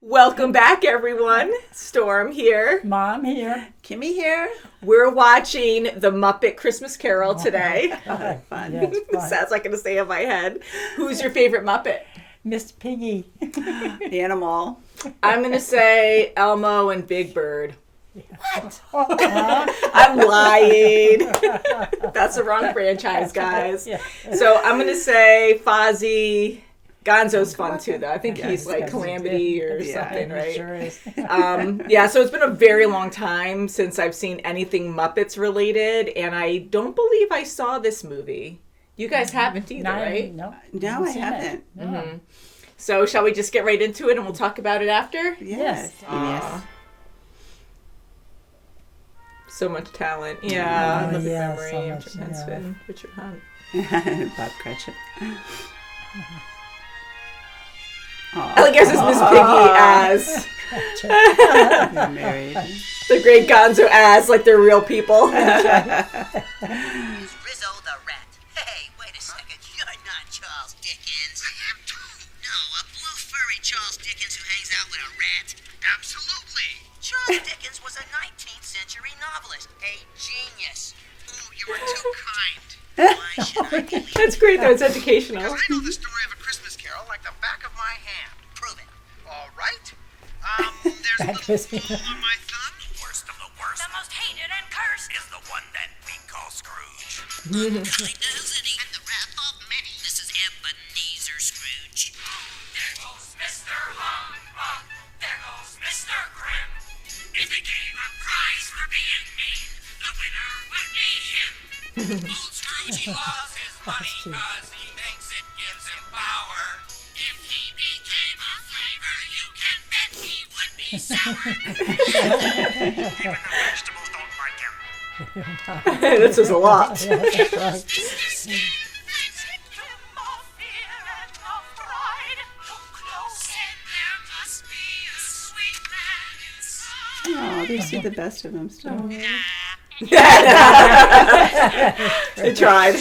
Welcome back, everyone. Storm here. Mom here. Kimmy here. We're watching The Muppet Christmas Carol today. Fun. Yes, fun. Sounds like going to stay in my head. Who's your favorite Muppet? Miss Piggy. Animal. I'm going to say Elmo and Big Bird. What? I'm lying. That's the wrong franchise, guys. Yeah. So I'm going to say Fozzie. Gonzo's fun too, though. I think he's like Gonzo's Calamity good. or Yeah, something, He right? sure is. Yeah, so it's been a very long time since I've seen anything Muppets related, and I don't believe I saw this movie. You guys haven't either, right? No, No, I haven't. No. Mm-hmm. So shall we just get right into it and we'll talk about it after? Yes. Aw. So much talent. Yeah, Oh, Living yeah, Memory, so Richard much, Hensfin, Richard Hunt. Bob Cratchit. I guess it's Miss Piggy as They're married. the great Gonzo as like they're real people. Rizzo the rat. Hey, wait a second. You're not Charles Dickens. I am too. No, a blue furry Charles Dickens who hangs out with a rat. Absolutely. Charles Dickens was a 19th century novelist. A genius. Ooh, you were too kind. Why should I believe you? That's great though, it's educational. I know the story of A Christmas Carol like the back of my hand. Prove it. All right. There's a little Christmas. hole on my thumb. The worst of the worst. The most hated and cursed. Is the one that we call Scrooge. And the wrath of many. This is Ebenezer Scrooge. There goes Mr. Humbug. There goes Mr. Grim. If he gave a prize for being mean, the winner would be him. Old Scrooge loves his money cause he thinks it gives him power. If he became a flavor, you can bet he would be sour. Even the vegetables don't like him. This is a lot. Yeah, that's right. Oh, they see the best of them still. They tried.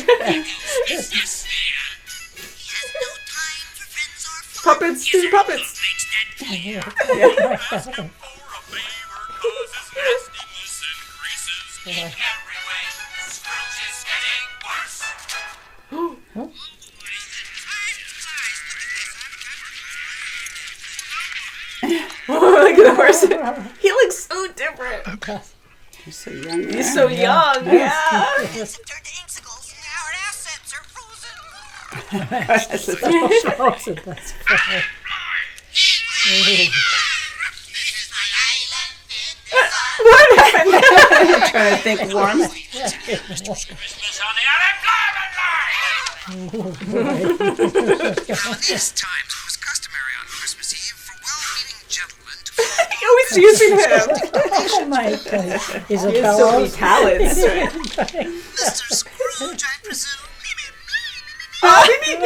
Puppets do puppets. Look at the horse. He looks so different. You're so young. He's so young. Yeah. Turned to Inksicles. Now our assets are frozen. That's funny. What happened? Trying to think warm. Christmas on the unemployment line! These times it was customary on Christmas Eve for well-meaning gentlemen to He always using him. Oh my goodness. He's a He has so many fellow. talents. Mr. Scrooge, I presume. Oh, yeah.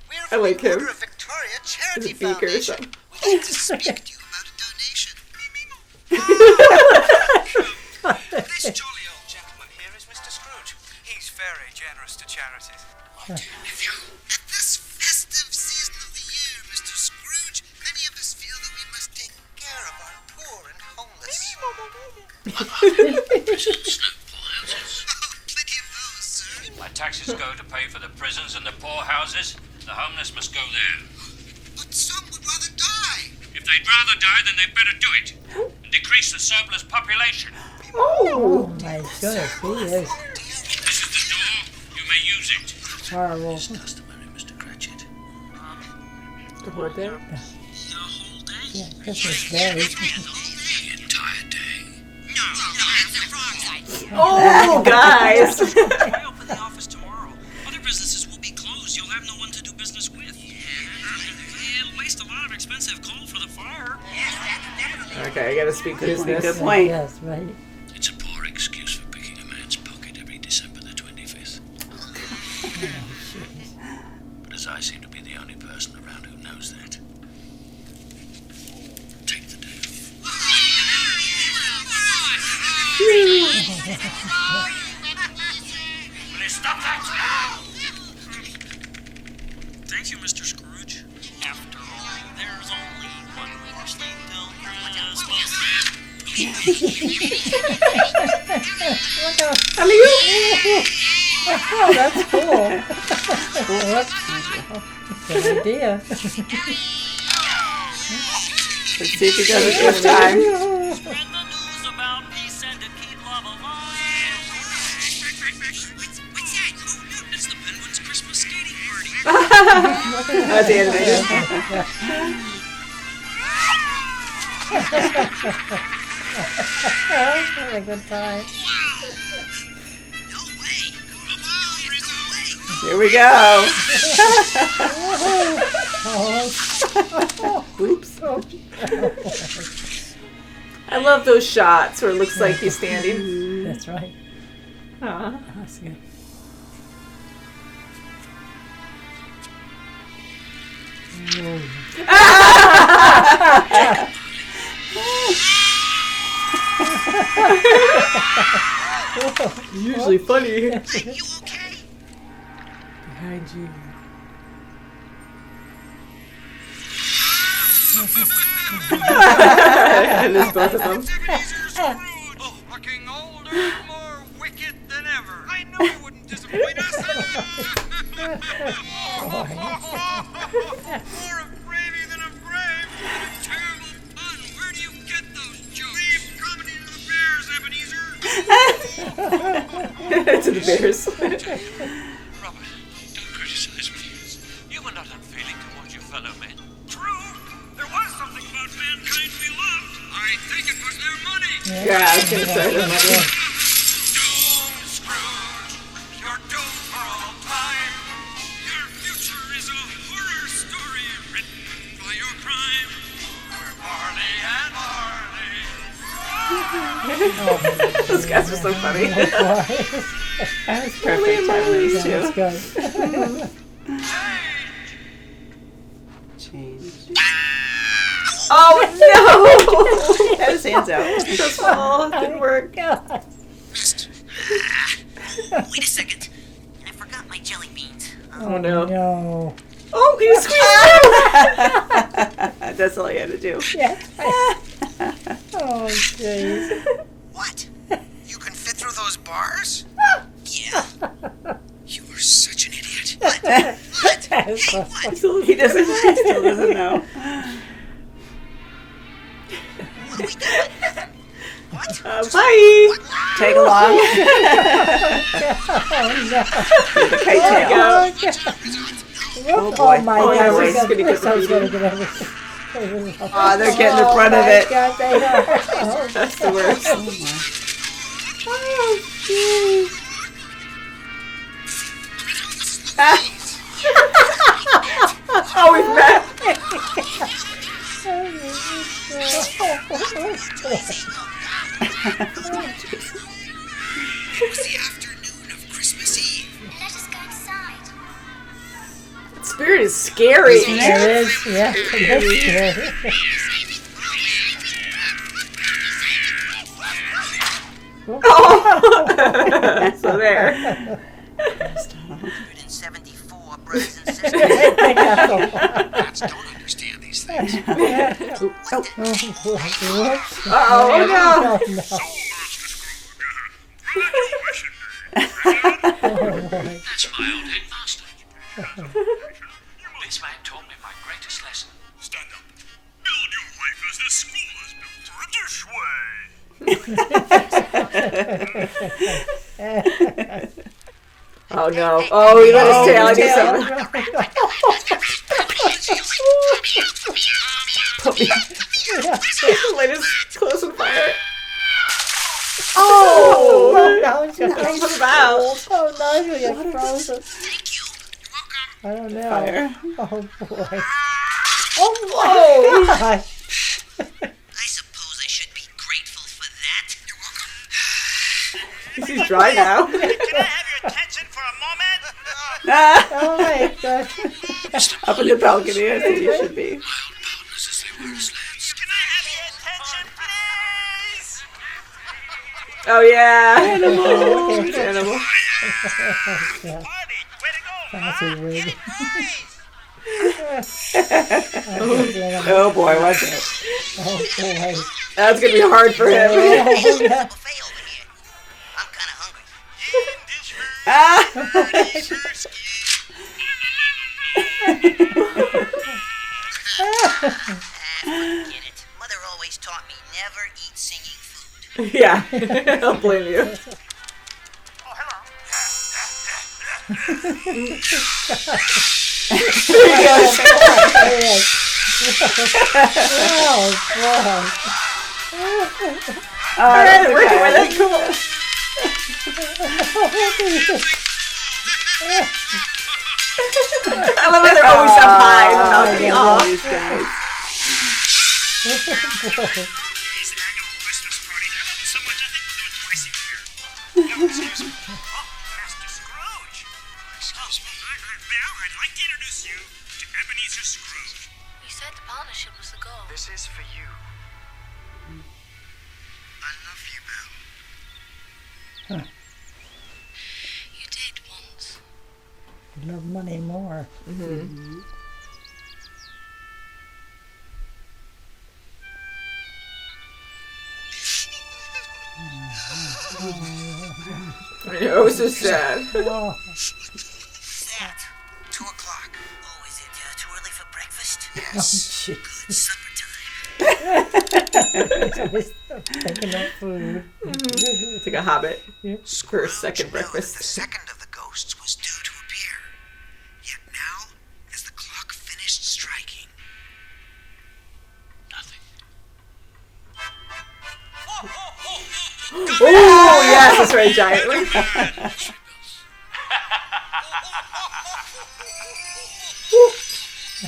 We're I like from the him. Order of Victoria It's Charity a beaker or Foundation. something. We'd like to speak to you about a donation. This jolly old gentleman here is Mr. Scrooge. He's very generous to charities. At this festive season of the year, Mr. Scrooge, many of us feel that we must take care of our poor and homeless. Plenty of those, sir. My taxes go to pay for the prisons and the poorhouses. The homeless must go there. But some would rather die. If they'd rather die, then they'd better do it. And decrease the surplus population. Oh my goodness, he is This is the door. You may use it. horrible. Customary, Mr. Cratchit. The word there? The whole day? Yeah, Christmas Day. The entire day. No, that's the wrong idea. Oh, guys. I open the office tomorrow. Other businesses will be closed. You'll have no one to do business with. It'll waste a lot of expensive coal for the fire. Okay, I gotta speak business. Good point. Yes, right. It's a poor excuse for picking a man's pocket every December the 25th. But as I seem to be the only person around who knows that, take the day off. Will you stop that? Thank you, Mr. Scrooge. After all. Oh, that's cool. Good idea. Let's see if he does it this time. Spread the news about peace and to keep love alive. What's that? It's the Penguins' Christmas skating party. That's animated. Having a good time. No way. There's no way. Here we go. Oops. I love those shots where it looks like he's standing. That's right. Aw. That's good. Usually funny. You okay? Behind you. And there's both of them. Looking older and more wicked than ever. I knew you wouldn't disappoint us. More of gravy than of grave. Terrible pun. Where do you get those jokes? Leave comedy to the bears, Ebenezer. To the bears. Robert, don't criticize me. You were not unfeeling towards your fellow men. True. There was something about mankind we loved. I think it was their money. Yeah, I was gonna say that. Doom, Scrooge. You're doomed for all time. Your future is a horror story written by your crime. We're Marley and Marley. Those guys are so funny. That's Marley and Marley's That's too. good. Change. Oh no! Had his hands out. Oh, it didn't work. God. Missed. Wait a second. I forgot my jelly beans. Oh no. No. Oh, he squeezed. That's all he had to do. Yeah. Oh, jeez. What? You can fit through those bars? Yeah. You are such an idiot. What? That's so funny. He still doesn't know. What are we doing? What? Bye. Tag along. The kite There tail. we go. Oh, boy. my Oh, God. yeah, This we're is just gonna get this the one's gonna beating. get everything. Oh, they're getting in front of my it. God, they are. Oh, That's the worst. Oh, we've met. It was the afternoon of Christmas Eve. Let us go inside. Spirit is scary. There is, yeah. It is scary. So there. 174 brothers and sisters. Cats don't understand these things. Oh no. That's my old headmaster. This man taught me my greatest lesson. Stand up. Build your life as the school is built this way. Oh no. Oh, he let his tail. I knew something. Let his clothes on fire. Oh! Now it's just What was that? oh no, you get frozen. Thank you. You're welcome. I don't know. Fire. Oh boy. Oh! God. I suppose I should be grateful for that. You're welcome. He's dry now. Can I have your attention for a moment? Oh my God. Up in the balcony, I think you should be. Wild partners as they were as lads. Can I have your attention, please? Oh yeah. Animal. Party, way to go, That's a wig. Oh boy, watch it. Oh boy. That's gonna be hard for him. Hey, look, there's a buffet over here. I'm kind of hungry. Forget it. Mother always taught me never eat singing food. Yeah, I don't blame you. Oh, hello. Alright, working with it. Cool. I love how they're always up high and not getting off. These guys. It's an annual Christmas party. I love it so much I think we'll do it twice a year. No, seriously. Oh, Master Scrooge. Excuse me. Well, I'd like to introduce you to Ebenezer Scrooge. You said the partnership was the goal. This is for you. I love you, Bill. You did once. Love money more. I know, so sad. Oh, That. 2 o'clock. Oh, is it too early for breakfast? jeez. It's supper time. Picking up food. It's like a hobbit for a second Scrooge knew that breakfast. the second of the ghosts was due to appear. Yet now, as the clock finished striking, Nothing. Oh, yes, that's right, giant.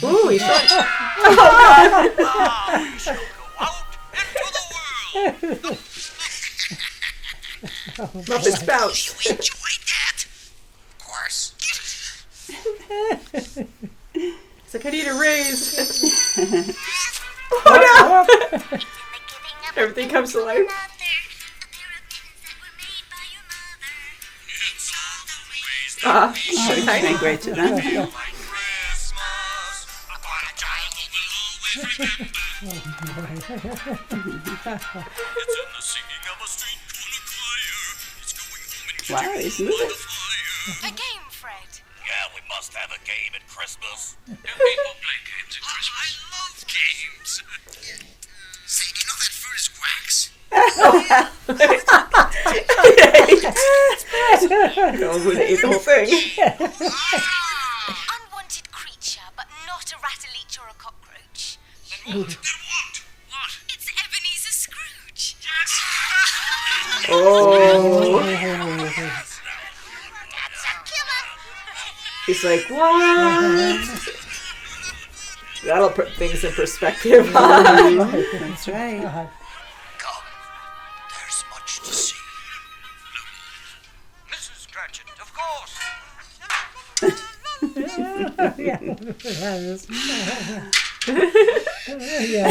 Ooh, he's short. Now we shall go out into the world. Muppet spouts. you enjoyed that? Of course. It's like, I need a raise. Oh, no. Everything comes to life. Oh, it's been great to them. Christmas, upon a child will always remember. It's in the singing of a street corner choir. It's going home and Wow, catching he's by moving. the fire. A game, Fred. Yeah, we must have a game at Christmas. Do people play games at Christmas? I love games. Say, do you know that fruit is wax? No, who ate the whole thing. Unwanted creature, but not a rattle-leech or a cockroach. Then what? What? It's Ebenezer Scrooge. Yes. Oh. That's a killer. He's like, what? That'll put things in perspective. That's right. Come. There's much to see. Mrs. Cratchit, of course.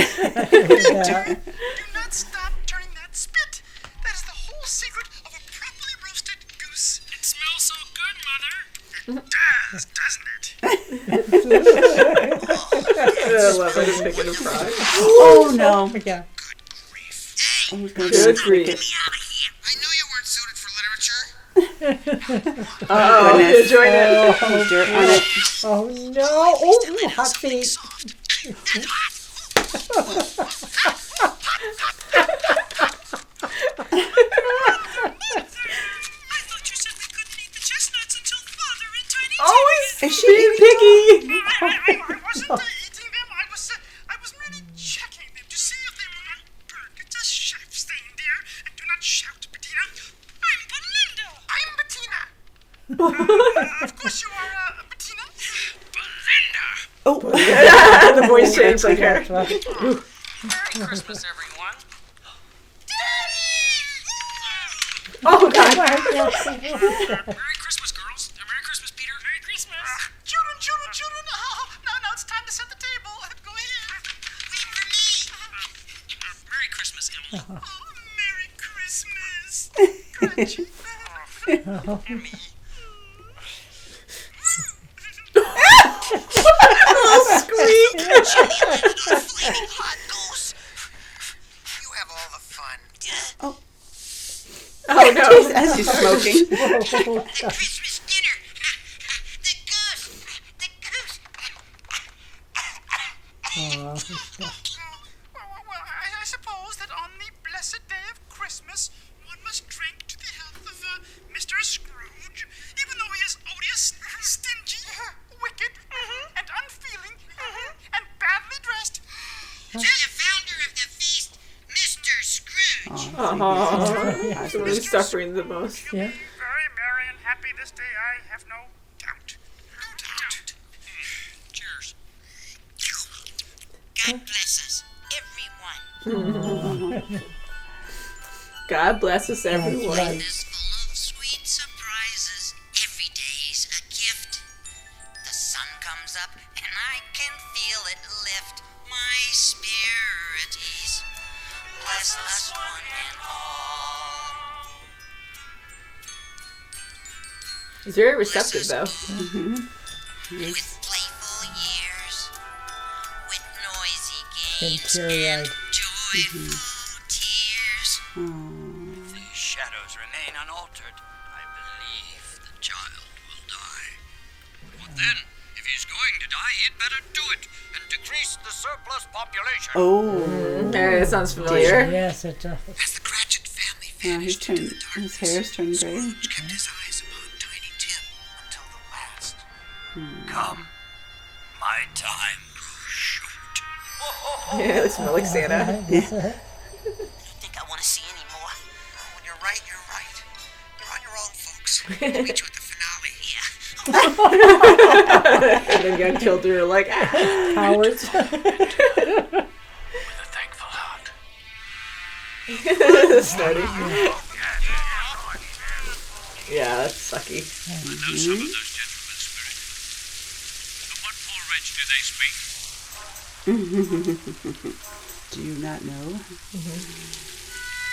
Do not stop turning that spit. That is the whole secret of a properly roasted goose. It smells so good, Mother. It does, doesn't it? I love it. He's picking a frog. Oh no. Yeah. Hey, Oh, good Good grief. grief. get me out of here. I knew you weren't suited for literature. Oh, goodness. enjoying it. Oh, dirt on it. Oh no. Oh, hot feet. I thought you said we couldn't eat the chestnuts until Father and Tiny Always Is she being picky. I wasn't eating them. I was merely checking them to see if they were not burnt. Just staying there and do not shout, Bettina. I'm Belinda. I'm Bettina. Of course you are, Bettina. Belinda. Oh, the voice changed like her. Merry Christmas, everyone. Oh, God. Merry Christmas, girls. Merry Christmas, Peter. Merry Christmas. Children. Oh, now it's time to set the table. Go ahead. Wait for me. Merry Christmas, Emily. Oh, Merry Christmas. Gotcha. And me. Little squeak. Flaming hot goose. You have know. As he's smoking. Christmas dinner. The goose. The goose. Well, I suppose that on the blessed day of Christmas, one must drink to the health of Mr. Scrooge, even though he is odious, stingy, wicked, and unfeeling, and badly dressed. To the founder of the feast, Mr. Scrooge. Aww. Someone who's suffering the most. Yeah. Very merry and happy this day, I have no doubt. No doubt. Cheers. God bless us, everyone. God bless us, everyone. right. Is full of sweet surprises. Every day's a gift. The sun comes up and I can feel it lift my spirits. Bless us one and all. He's very receptive, though. With playful years, with noisy And games, teary-eyed. joyful tears. The shadows remain unaltered. I believe the child will die. What then? If he's going to die, he'd better do it and decrease the surplus population. Oh. Hey, that sounds familiar. Yes, it does. As the Cratchit family Yeah, vanished he's into the turned, his darkness, hair's turned gray. Scrooge kept his eyes upon Tiny Tim until the last. Come. My time to shoot. Yeah, it smells like Santa. I don't think I want to see any more. Oh, when you're right, you're right. You're on your own, folks. We'll meet you at the finale. Yeah. And then young children are like, ah. Cowards. With a thankful heart. Starting. Yeah, that's sucky. I know some of those gentlemen's spirit. Of what full wretch do they speak? Do you not know?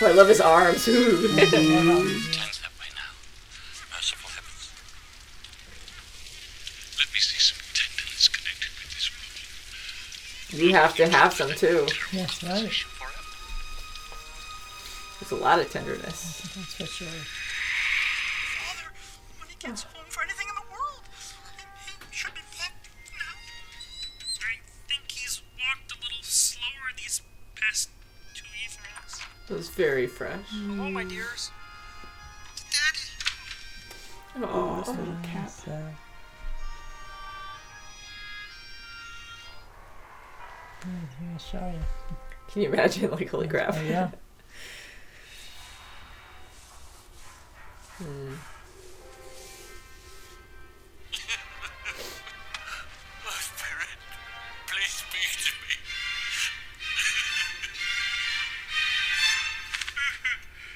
Oh, I love his arms. Ooh. Tends that way now. Merciful heavens. Let me see some tenderness connected with this world. You have to have some, too. Yes, right. Forever. There's a lot of tenderness. That's for sure. Father, when he gets home for anything in the world, he should be back now. I think he's walked a little slower these past 2 evenings. It was very fresh. Hello, my dears. Daddy. Oh, This little cat. So, I'll show you. can you imagine? Like, holy crap. Oh, yeah. Oh, Spirit, please speak to me.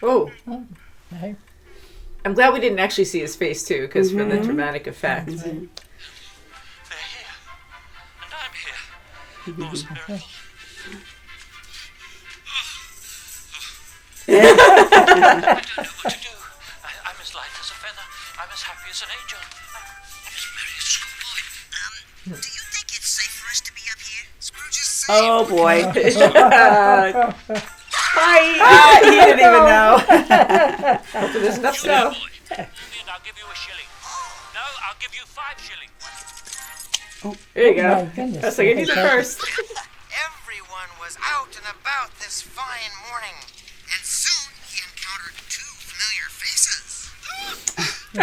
Oh, Hey. I'm glad we didn't actually see his face, too, because for the dramatic effect. They're here, and I'm here. Oh, Spirit. I don't know what to do. I'm as light as a feather. I'm as happy as an angel. I'm as merry as a schoolboy. Do you think it's safe for us to be up here? Scrooge is safe. Oh boy. Hi! He didn't even know. Hopefully there's enough snow. Boy, and I'll give you a shilling. No, I'll give you 5 shillings. There you My go. goodness. That's like I need it first. Everyone was out and about this fine morning, and soon he encountered 2 familiar faces. I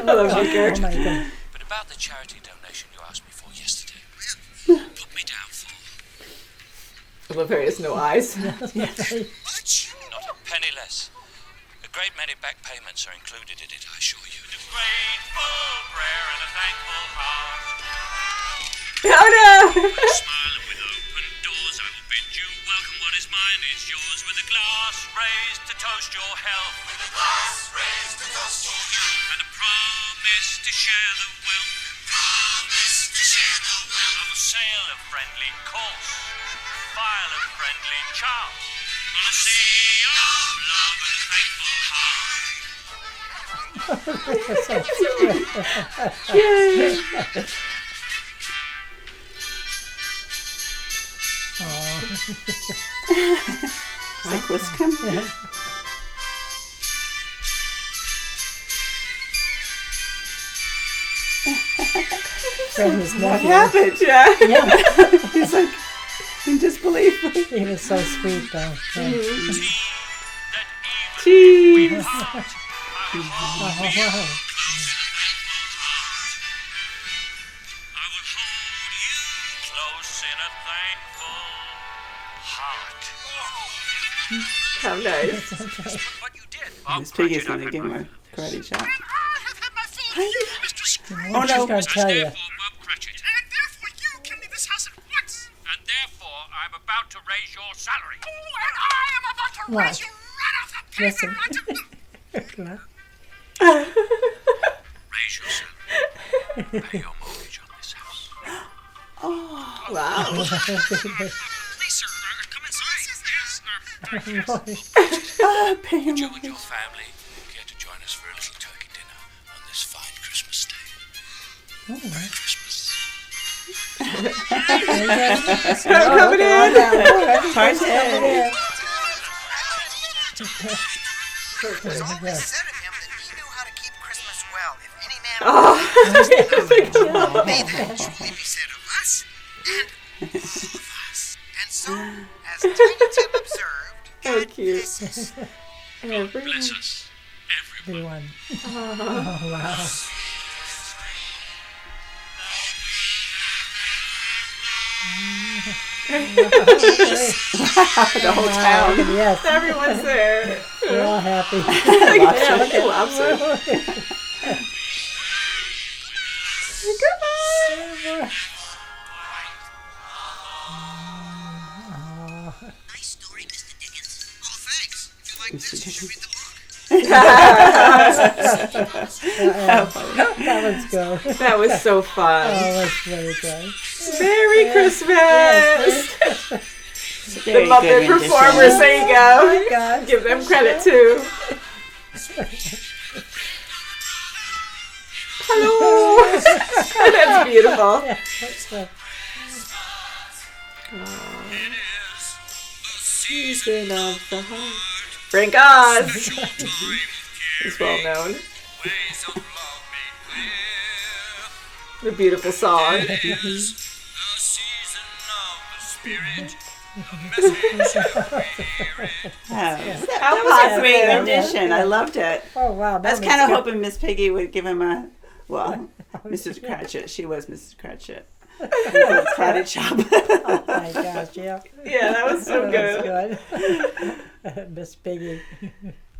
love Joker. Oh my God. But about the charity donation you asked me for yesterday, put me down for I love how he has no eyes. not a penny less. A great many back payments are included in it, I assure you. A grateful prayer and a thankful heart. Oh no! Smile and with open doors I will bid you welcome. What is mine is yours, with a glass raised to toast your health. With a glass raised to toast your health. And a promise to share the wealth. Promise to share the wealth. Of a sail of friendly course, file of friendly chance. On a sea of love and a thankful heart. Is that Wiscombe? Freddy's What nephew. happened? Yeah. Yeah, He's like in disbelief. he was so sweet though. Yeah. Cheese. Oh, wow. I will hold you close in a thankful heart. How nice. What you did. Miss Piggy's gonna give him a karate chop. Oh, no. She's gonna tell you. Bob Cratchit. And therefore you can leave this house at once. And therefore I'm about to raise your salary. Oh, and I am about to What? raise you right off the paper. Listen. Raise your salary. Pay your mortgage on this house. Wow. Please, sir, come inside. Yes, Pay him. you and your family care to join us for a little turkey dinner on this fine Christmas day. Merry Christmas. I'm coming in. Party. It's always said of him that he knew how to keep Christmas well. If any man may that truly be said of us and all of us. And so, as Tiny Tim observed, So cute. Bless us, everyone. Everyone. Oh, wow. The whole town. Yes, Everyone's there. we're all happy. Yeah, look at lobster. nice story, Mr. Dickens. Oh, thanks. If you like this, you should read the book. That was good. That was so fun. Oh, that's very good. Merry Christmas! The Very Muppet good rendition. performers, there you go. God. Give them credit too. Hello! That's beautiful. That's good. Season of the heart. Frank Oz is well known. Ways of love made clear. The beautiful song. The season of the spirit. The message of spirit. That was a great rendition. I loved it. Oh, wow. I was kind of hoping Miss Piggy would give him a, well, Mrs. Cratchit. She was Mrs. Cratchit. Karate chop. Oh, my gosh, yeah. Yeah, that was so good. That's good. Miss Piggy.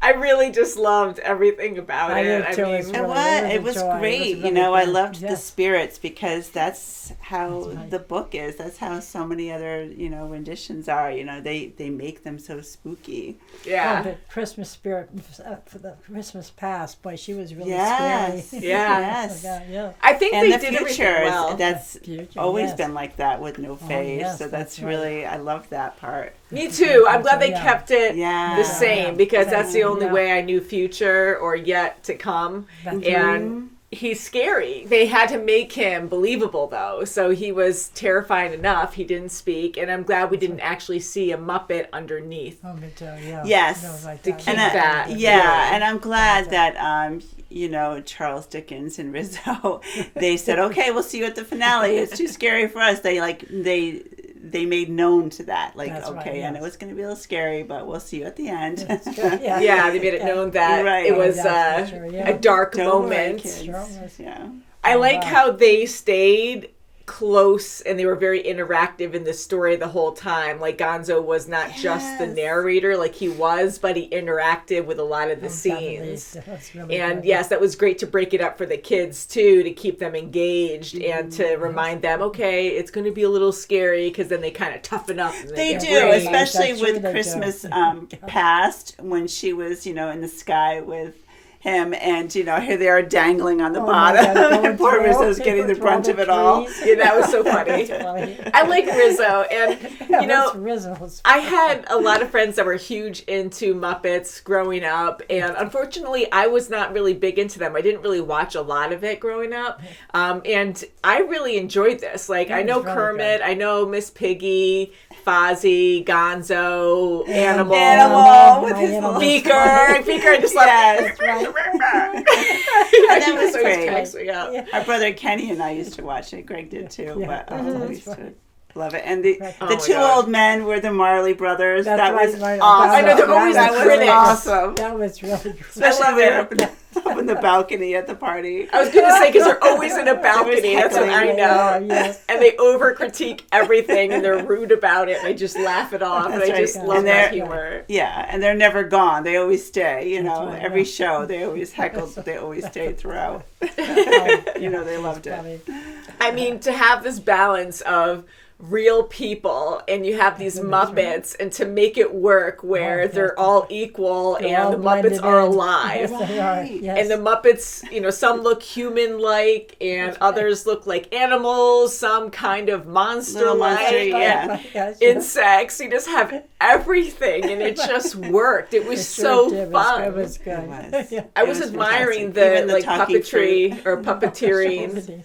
I really just loved everything about I it. did too, as well. It was Enjoy. It great. was You know, I really loved good. the Yes. spirits because that's how That's right. the book is. That's how so many other, renditions are. You know, they make them so spooky. Oh, Yeah. the Christmas spirit for the Christmas past. Boy, she was really Yes. scary. Yes. Oh, God, yeah. I think And they the did everything future, well. that's Future, always yes. been like that with no face. yes, so that's that's right. really, I love that part. Me too. I'm glad they Yeah. kept it Yeah. the same because that's the only Yeah. way I knew future or yet to come. That's And he's scary. They had to make him believable though. So he was terrifying enough. He didn't speak. And I'm glad we didn't actually see a Muppet underneath. Oh, me too, yeah. Yes. No, like To that. keep And I- that. Yeah, and I'm glad that Charles Dickens and Rizzo, they said, okay, we'll see you at the finale. It's too scary for us. They made known to that, like, That's right, okay, I know yes. it's going to be a little scary, but we'll see you at the end. Yeah. Yeah, they made it known that Right. it was That's for sure, yeah. a dark Don't worry, moment. kids. Sure was. Yeah. I like wow. how they stayed close and they were very interactive in the story the whole time. Like Gonzo was not just the Yes. narrator like he was, but he interacted with a lot of the Definitely. scenes. That's really And good. yes, that was great to break it up for the kids too, to keep them engaged and to remind them, okay, it's going to be a little scary because then they kind of toughen up. And They get do, brave. especially That's true, with they do. Christmas past when she was, in the sky with him, and here they are dangling on the Oh my God, bottom. going And poor through- Rizzo's getting the through brunt the of it all. trees. Yeah, that was so funny. That's funny. I like Rizzo, and Yeah, you know, that's Rizzo's. I had a lot of friends that were huge into Muppets growing up, and unfortunately, I was not really big into them. I didn't really watch a lot of it growing up, and I really enjoyed this. Like, I It know was really Kermit, good. I know Miss Piggy, Fozzie, Gonzo, Animal, Animal with My his Animal. little Beaker. Beaker, I just love Yes. Right. that was always great. cracks me up. Yeah. Our brother Kenny and I used to watch it. Greg did too. Yeah. But Mhm. we used to love it. And the Oh my two God. old men were the Marley brothers. That's that right, was right. awesome. I know, they're always that the was critics. awesome. That was really good. Especially I love when it. they're up in the balcony at the party. I was gonna say because they're always in a balcony. That's what I heckling. know. Yes. And they over critique everything, and they're rude about it. And I just laugh it off, and That's I just right. love And that they're- humor. Yeah, and they're never gone. They always stay. You know, right, every yeah. show they always heckled, but they always stayed throughout. You know, they loved it. Funny. I mean, to have this balance of real people and you have these Muppets, and to make it work where they're all equal They're all and the Muppets blended are in. alive. Yes, they are. Right. Yes. And the Muppets, you know, some look human-like, and others look like animals, some kind of Little monster-like, monster, and yeah. Yes, insects. You just have everything, and it just worked. It was It sure so did. fun. It was good. It was. Yeah. I It was was admiring fantastic. Even the the like talking puppetry or puppeteering.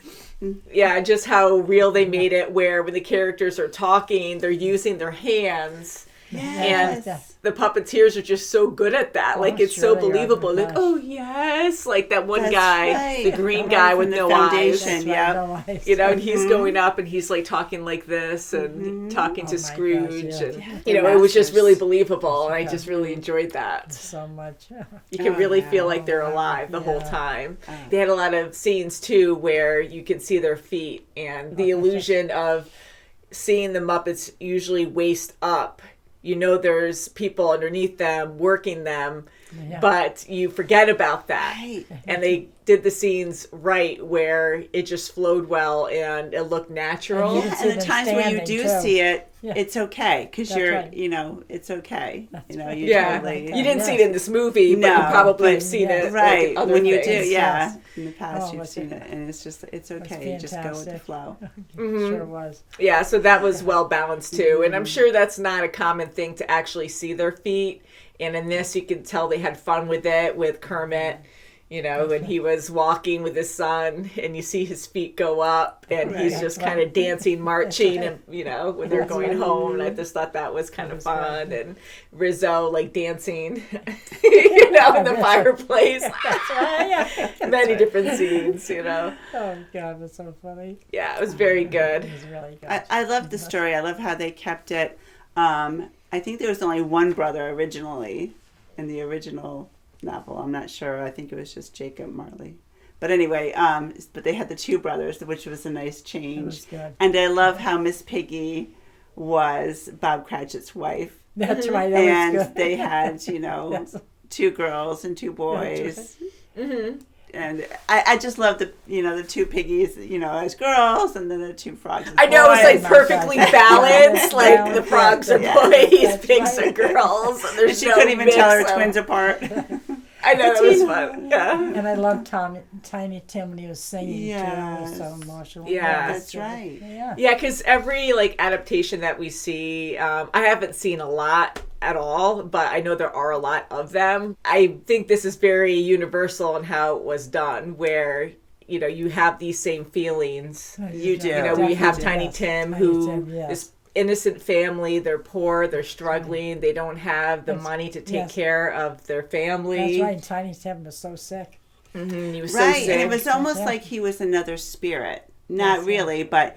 Yeah, just how real they made it, where when the characters are talking, they're using their hands. Yes. And the puppeteers are just so good at that. Like, it's so sure they are. believable. Oh, Like, gosh. oh, yes. Like that one That's guy, right. the green Right guy from with the no foundation. eyes. Yeah. No eyes. You know, and he's going up and he's like talking like this and talking to Oh my gosh, Scrooge. yeah. And, Yeah, you know, they're it was just masters. really believable. And I just really enjoyed that. So much. You can Oh, really yeah. feel like they're alive the whole Yeah. time. They had a lot of scenes too where you can see their feet, and the illusion of seeing the Muppets usually waist up. You know, there's people underneath them working them, Yeah. but you forget about that. Right. And they did the scenes right where it just flowed well and it looked natural. And you Yeah, see and the them times where you standing, do too. see it, Yeah. it's okay because That's you're, right. you know, it's okay. You know, right. you Yeah, totally. you didn't see it Yes. in this movie, but No, you probably have but- seen it like, Right, in other when you things. do, yeah. Yes. In the past, Oh, you've it's- seen it, and it's okay. You just go with the fantastic. flow. Sure was. Yeah, so that was well balanced too. And I'm sure that's not a common thing to actually see their feet. And in this, you can tell they had fun with it with Kermit, you know, when he was walking with his son and you see his feet go up and he's Right. just That's kind of right. dancing, marching, right. and, you know, when they're That's going right. home. And I just thought that was kind of That's fun. right. And Rizzo, like, dancing, you know, in the That's right. fireplace. That's right. Yeah. Many different scenes, you know. Oh God, that's so funny. Yeah, it was very good. It was really good. I love the story. I love how they kept it. I think there was only one brother originally in the original novel. I'm not sure. I think it was just Jacob Marley. But anyway, but they had the two brothers, which was a nice change. was good. And I love how Miss Piggy was Bob Cratchit's wife. That's right. That And was good. they had, you know, Yes. two girls and two boys. Mm-hmm. And I just love the, you know, the two piggies, you know, as girls, and then the two frogs as I know, it's like boys. perfectly Yeah. balanced. Like the Balanced, frogs are yeah. boys, That's pigs right. are girls. And And there's she no couldn't even mix tell her of- twins apart. I know, that was fun. Yeah. And I loved Tiny Tim when he was singing too. It was so Yes. emotional. Yeah. That's good. right. Yeah. Yeah, because every like adaptation that we see, I haven't seen a lot at all, but I know there are a lot of them. I think this is very universal in how it was done, where you know you have these same feelings. You do. You know, we have Definitely, Tiny yes. Tim, Tiny who Tim, yes. is innocent family. They're poor. They're struggling. They don't have the money to take yes. care of their family. That's right. Tiny Tim was so sick. He was so Right. sick. And it was almost Yeah. like he was another spirit. Not Yes, really, but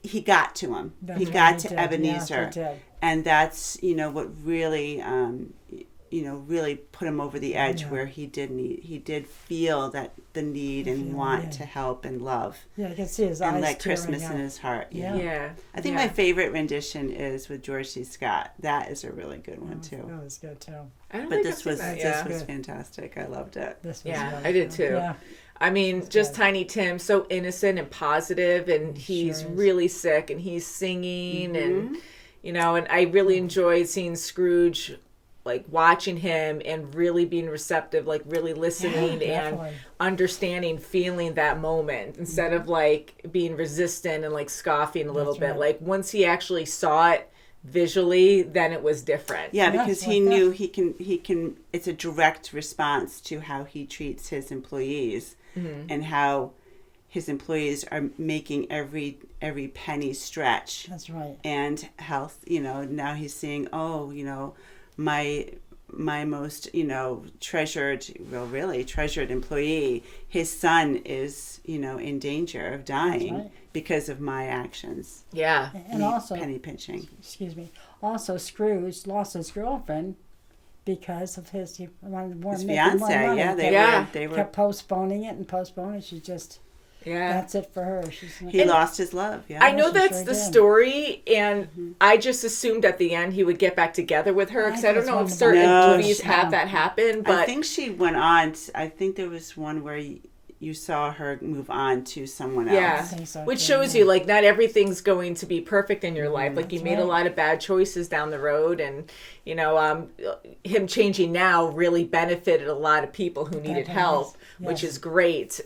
he got to him. That's He right, got he to did. Ebenezer. Yeah, he did. And that's, you know, what really, you know, really put him over the edge, Yeah. where he did feel that the need and want yeah. to help and love Yeah, you can see his and eyes let tearing Christmas up. in his heart. Yeah. yeah. I think yeah. my favorite rendition is with George C. Scott. That is a really good one too. That was good too. I don't But think this I've seen was that, this yeah. was fantastic. I loved it. This was Yeah, really I did good. too. Yeah. I mean, just good. Tiny Tim, so innocent and positive, and he's Sure is. really sick, and he's singing, Mm-hmm. and you know, and I really enjoyed seeing Scrooge, like watching him and really being receptive, like really listening and definitely. understanding, feeling that moment instead of like being resistant and like scoffing a little That's bit. right. Like once he actually saw it visually, then it was different. Yeah, Yes, because like he that. knew he can. It's a direct response to how he treats his employees, and how his employees are making every penny stretch. That's right. And health, you know, now he's seeing, oh, you know, my my most, treasured, well, really treasured employee, his son is, in danger of dying right. because of my actions. Yeah. And also, Penny pinching. excuse me, also Scrooge lost his girlfriend because of he wanted more, His making more fiance, money. yeah, Yeah. they were. Kept postponing it and postponing it. She just, Yeah. that's it for her. She's not, He lost his love. Yeah. I know she that's sure the did. story, and I just assumed at the end he would get back together with her, because I don't that's know if one certain No, movies she- have that happen, but I think she went on. I think there was one where you saw her move on to someone else. yeah, I think so, which too, shows yeah. you like not everything's going to be perfect in your life. Like you That's made a right. lot of bad choices down the road, and him changing now really benefited a lot of people who needed Definitely. help, which Yes. is great.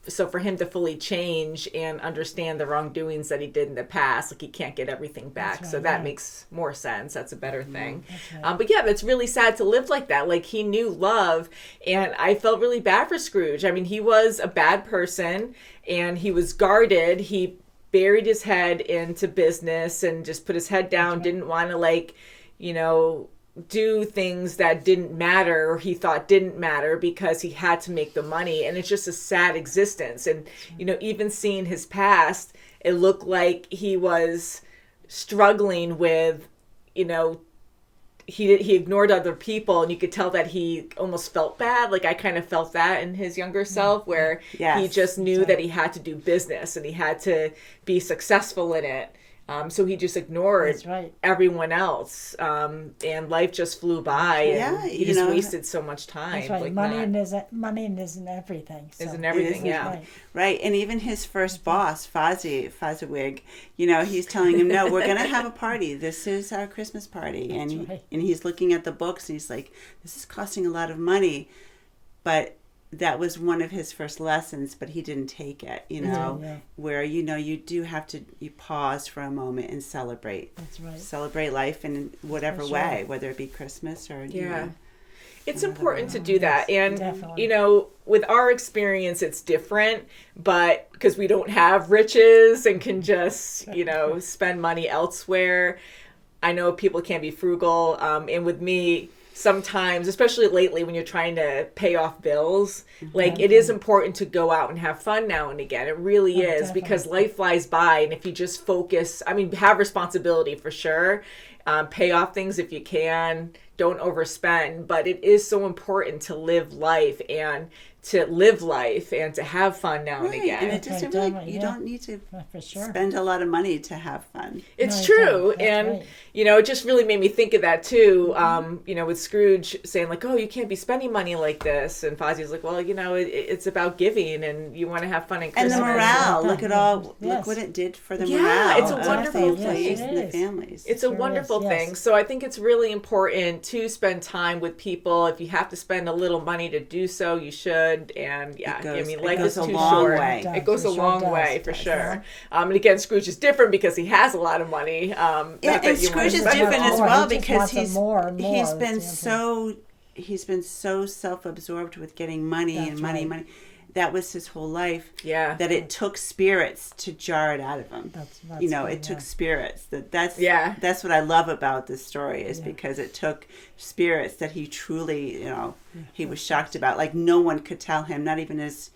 So for him to fully change and understand the wrongdoings that he did in the past, like he can't get everything back. That's So right, that yeah. makes more sense. That's a better thing. right. But yeah, that's really sad to live like that. Like he knew love, and I felt really bad for Scrooge. I mean, he was a bad person, and he was guarded. He buried his head into business and just put his head down, didn't want to do things that didn't matter or he thought didn't matter because he had to make the money. And it's just a sad existence. And even seeing his past, it looked like he was struggling with he ignored other people, and you could tell that he almost felt bad. Like I kind of felt that in his younger self, where Yes, he just knew that he had to do business and he had to be successful in it. So he just ignored That's right. everyone else, and life just flew by. Yeah, And he you just know, wasted so much time. That's right. Like money that. isn't everything. So. Isn't everything, isn't, yeah. Right. Right, and even his first boss, Fozziwig, he's telling him, "No, we're gonna have a party. This is our Christmas party." right. And he's looking at the books, and he's like, "This is costing a lot of money," but that was one of his first lessons. But he didn't take it, Yeah. where you do have to pause for a moment and celebrate. That's right. Celebrate life in whatever For sure. way, whether it be Christmas or Yeah. It's important to do that. And, definitely. with our experience, it's different, but because we don't have riches and can just, spend money elsewhere. I know people can be frugal. And with me, sometimes, especially lately when you're trying to pay off bills, like it is important to go out and have fun now and again. It really is, because definitely. life flies by. And if you just focus, have responsibility for sure. Pay off things if you can. Don't overspend. But it is so important to live life and to have fun now and Right, again. and it doesn't Okay, really, you yeah. don't need to For sure. spend a lot of money to have fun. It's No, true. exactly. And, That's right. it just really made me think of that too. With Scrooge saying like, oh, you can't be spending money like this. And Fozzie's like, well, it's about giving and you want to have fun at And Christmas. the morale, Yeah. look at look Yes. what it did for the Yeah, morale it's a of wonderful the thing. employees and the It is. families. It's a Sure wonderful is, yes. thing. So I think it's really important to spend time with people. If you have to spend a little money to do so, you should. And yeah, It life goes is a too long short. way. It goes a It sure long does. way for Does. sure. And again, Scrooge is different because he has a lot of money. Yeah, Not that and you wanna Scrooge is spend it different all. as more. well He just because wants it more and more. he's been It's the he's been so self-absorbed with getting money and That's money, right. money. That was his whole life. Yeah. That it took spirits to jar it out of him. That's It took spirits. That's Yeah. That's what I love about this story is because it took spirits that he truly, he was shocked about. Like no one could tell him, not even his,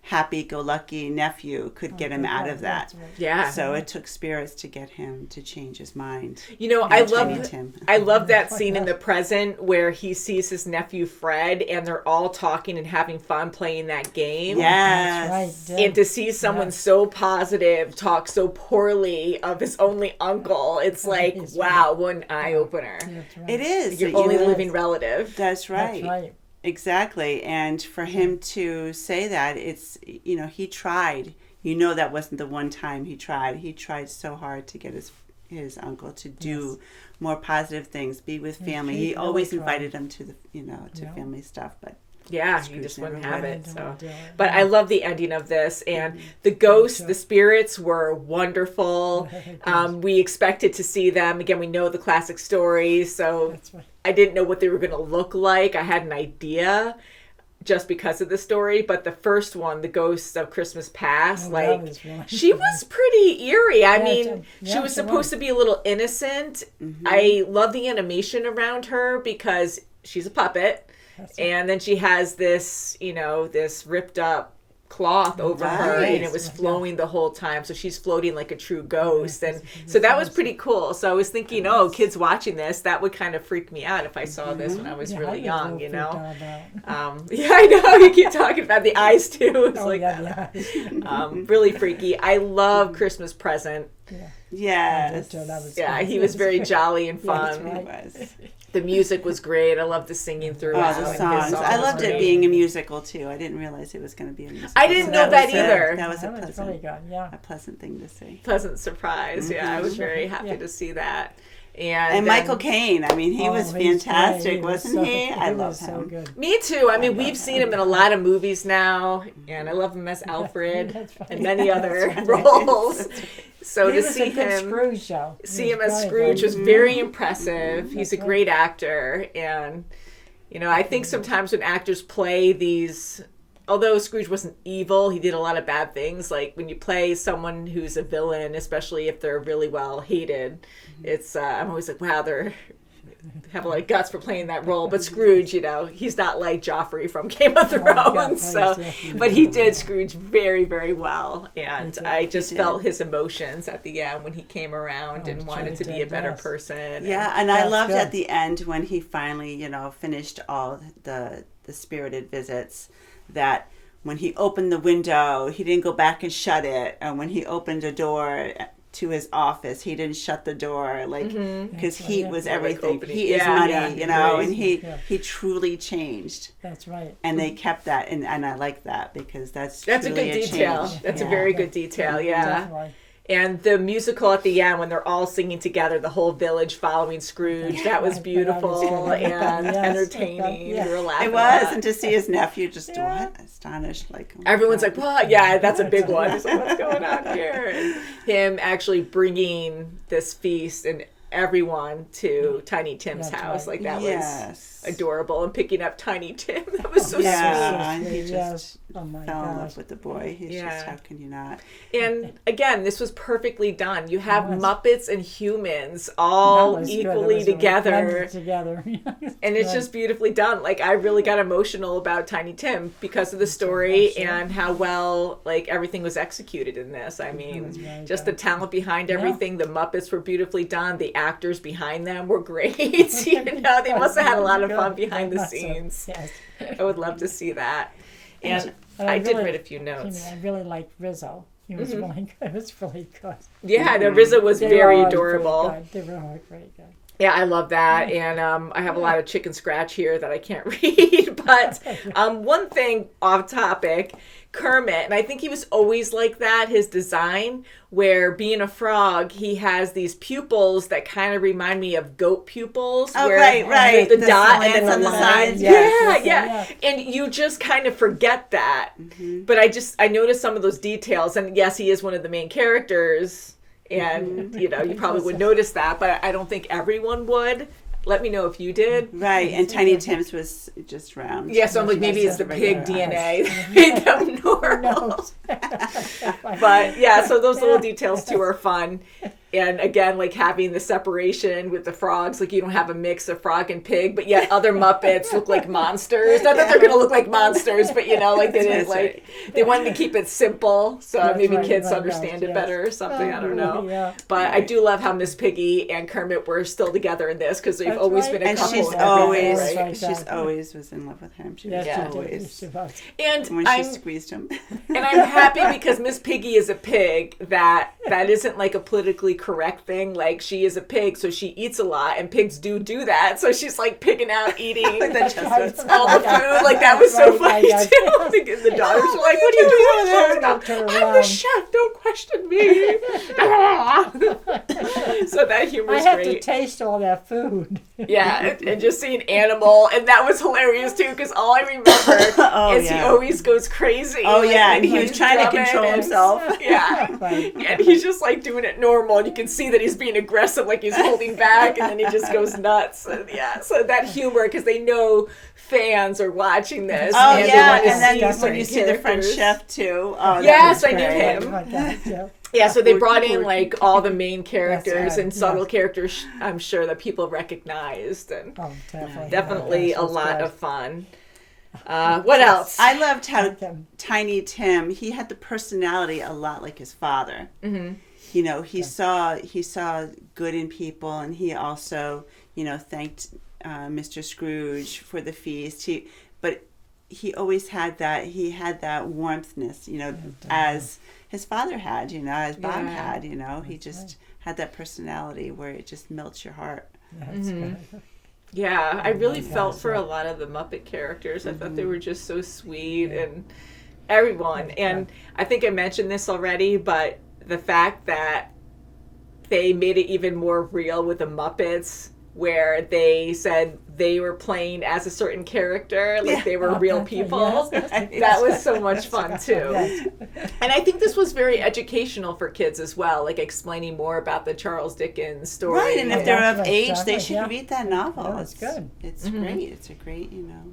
happy-go-lucky nephew could get him out of that. That's right. Yeah. So it took spirits to get him to change his mind. I to love meet him. I love that scene in the present where he sees his nephew Fred and they're all talking and having fun playing that game. Yes. That's right. And to see someone so positive talk so poorly of his only uncle, it's like, It's wow, what an eye opener. That's right. It is. Your You only know, living relative. That's right. That's right. Exactly. And for him to say that, it's, he tried. That wasn't the one time he tried. He tried so hard to get his uncle to do more positive things, be with family. he He really always tried. invited him to to Yeah. family stuff, but Yeah, you Scrooge just never wouldn't have went. it. So, Yeah. but I love the ending of this, and the ghosts, the spirits were wonderful. We expected to see them again. We know the classic story, so That's right. I didn't know what they were going to look like. I had an idea, just because of the story, but the first one, The Ghosts of Christmas Past, that was really she was pretty eerie. I mean, yeah, she was she supposed to be a little innocent. I love the animation around her because she's a puppet. And then she has this, this ripped up cloth over her, and it was flowing the whole time, so she's floating like a true ghost. And so that was pretty cool. So I was thinking, kids watching this, that would kind of freak me out if I saw this when I was really young, Yeah, I know, you keep talking about the eyes too. It's really freaky. I love Christmas Present. Yes. He was very jolly and fun. He was. The music was great. I loved the singing through it. The songs. I loved it being a musical too. I didn't realize it was going to be a musical. I didn't know that either. That was a pleasant thing to see. Pleasant surprise. Yeah, I was very happy to see that. And Michael Caine. I mean, he was fantastic, wasn't he? I love him. So good. Me too. I mean, we've seen him in a lot of movies now, and I love him as Alfred and many other roles. So to see him, Scrooge show. See him as Scrooge was very impressive. He's a great actor, and I think sometimes when actors play these, although Scrooge wasn't evil, he did a lot of bad things. Like when you play someone who's a villain, especially if they're really well hated, it's I'm always like, wow, they have a lot of guts for playing that role. But Scrooge, he's not like Joffrey from Game of Thrones. But he did Scrooge very, very well, and I just felt his emotions at the end when he came around and wanted to be a better person. Yeah, and I loved at the end when he finally, finished all the spirited visits, that when he opened the window, he didn't go back and shut it, and when he opened a door to his office, he didn't shut the door, because heat was everything. Heat is money, and he truly changed. That's right. And they kept that, and I like that, because that's a good detail. Change. That's a very good detail. Yeah. Definitely. And the musical at the end, when they're all singing together, the whole village following Scrooge, that was beautiful and entertaining. We were laughing. It was, and to see his nephew just astonished, everyone's like, "What? Yeah, that's a big one." He's like, "What's going on here?" And him actually bringing this feast and everyone to Tiny Tim's house, that was adorable, and picking up Tiny Tim, that was so sweet. And he just fell in love with the boy. He's just, how can you not? And again, this was perfectly done. You have Muppets and humans all equally together. And it's just beautifully done. I really got emotional about Tiny Tim because of the story and how well everything was executed in this. I mean, just the talent behind everything. The Muppets were beautifully done. The actors behind them were great. They must have had a lot of fun behind the scenes. I would love to see that. And I did write a few notes. I really liked Rizzo. He was really good. It was really good. Yeah, the Rizzo was very adorable. They were all pretty good. Yeah, I love that. And I have a lot of chicken scratch here that I can't read. But one thing off topic, Kermit, and I think he was always like that, his design, where being a frog, he has these pupils that kind of remind me of goat pupils. Oh, where right. The dot and then on the sides. Yeah. And you just kind of forget that. But I noticed some of those details. And yes, he is one of the main characters. And, you probably would notice that. But I don't think everyone would. Let me know if you did. Right, and Tiny Tim's was just round. Yeah, so I'm like, maybe it's the pig DNA that made them normal. But yeah, so those little details too are fun. And again, having the separation with the frogs, you don't have a mix of frog and pig, but yet other Muppets look like monsters. Not that they're going to look like monsters, but they didn't they wanted to keep it simple, so maybe kids understand it better or something. I don't know. Yeah. But I do love how Miss Piggy and Kermit were still together in this because they've always been a couple. And she's always was in love with him. She was always. And when she squeezed him. And I'm happy because Miss Piggy is a pig that isn't a politically correct thing. She is a pig, so she eats a lot, and pigs do that. So she's picking out, eating all the food. That was so funny too. The daughters were like, "What are you doing over there?" I'm the chef. Don't question me. So that humor I is have to great. taste all that food. Yeah, and just seeing Animal, and that was hilarious too, because all I remember is he always goes crazy. Oh, like, yeah, when and he was he's trying to drumming control and- himself. Yeah. Right. And he's just like doing it normal, and you can see that he's being aggressive, like he's holding back, and then he just goes nuts. And yeah, so that humor, because they know fans are watching this. Oh, and they yeah, want to and then see when certain you see the French characters. chef, too. Oh, that Yes, was I knew great. him. Oh my God, yeah. Yeah, so they Poor- brought in poor- like all the main characters right, and subtle yes. characters, I'm sure, that people recognized, and Oh, definitely. definitely Oh, a gosh, lot that's of fun. What else? I loved how Okay. Tiny Tim, he had the personality a lot like his father. Mm-hmm. You know, he saw good in people, and he also, you know, thanked Mr. Scrooge for the feast. But he always had that warmthness, you know, as his father had, you know, as Bob Yeah. had, you know. He just had that personality where it just melts your heart. That's good. Yeah, I really my felt gosh, for yeah. a lot of the Muppet characters. I thought they were just so sweet, and everyone. And I think I mentioned this already, but the fact that they made it even more real with the Muppets, where they said they were playing as a certain character, like they were real people. That was so much fun too. Yes. And I think this was very educational for kids as well, like explaining more about the Charles Dickens story. Right, and if Yeah, they're that's of right, age, exactly, they should yeah. read that novel. Yeah, that's good. It's great. It's a great, you know,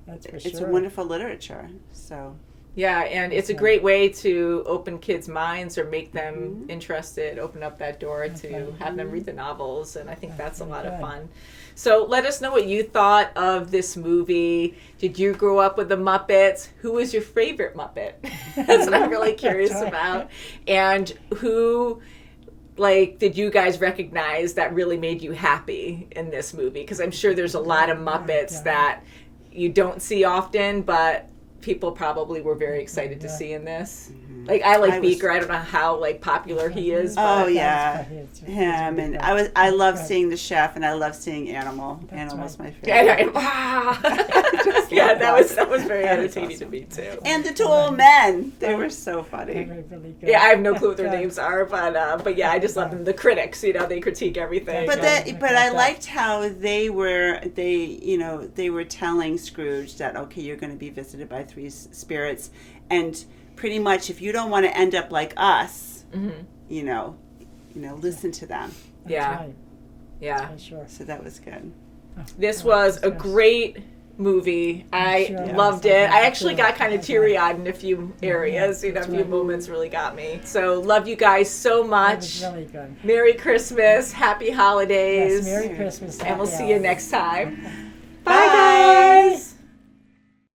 That's for it's sure. a wonderful literature. So Yeah, and it's a great way to open kids' minds or make them interested, open up that door to have them read the novels, and I think that's a lot of fun. So let us know what you thought of this movie. Did you grow up with the Muppets? Who was your favorite Muppet? That's what I'm really curious about. And who, like, did you guys recognize that really made you happy in this movie? Because I'm sure there's a lot of Muppets that you don't see often, but people probably were very excited to see in this. Like, I like Beaker. I don't know how like popular he is. But oh yeah, It's him, really and good. I love seeing the chef, and I love seeing Animal. Animal's my favorite. yeah, that was very entertaining to me too. And the two old men, they were so funny. Really, really good. Yeah, I have no clue what their names are, but yeah, I just love them. The critics, you know, they critique everything. But and- but I liked how they were telling Scrooge that, okay, you're going to be visited by three spirits, and pretty much if you don't want to end up like us, you know, listen to them. That's yeah, right. yeah. For sure. So that was good. This was a great movie. I Sure. loved Yeah. it. I actually got kind of teary-eyed in a few areas. You know, a few moments really got me. So love you guys so That much. was really good. Merry Christmas, Happy Holidays, Yes, Merry Christmas. and we'll Happy see you holidays. next time. Bye guys.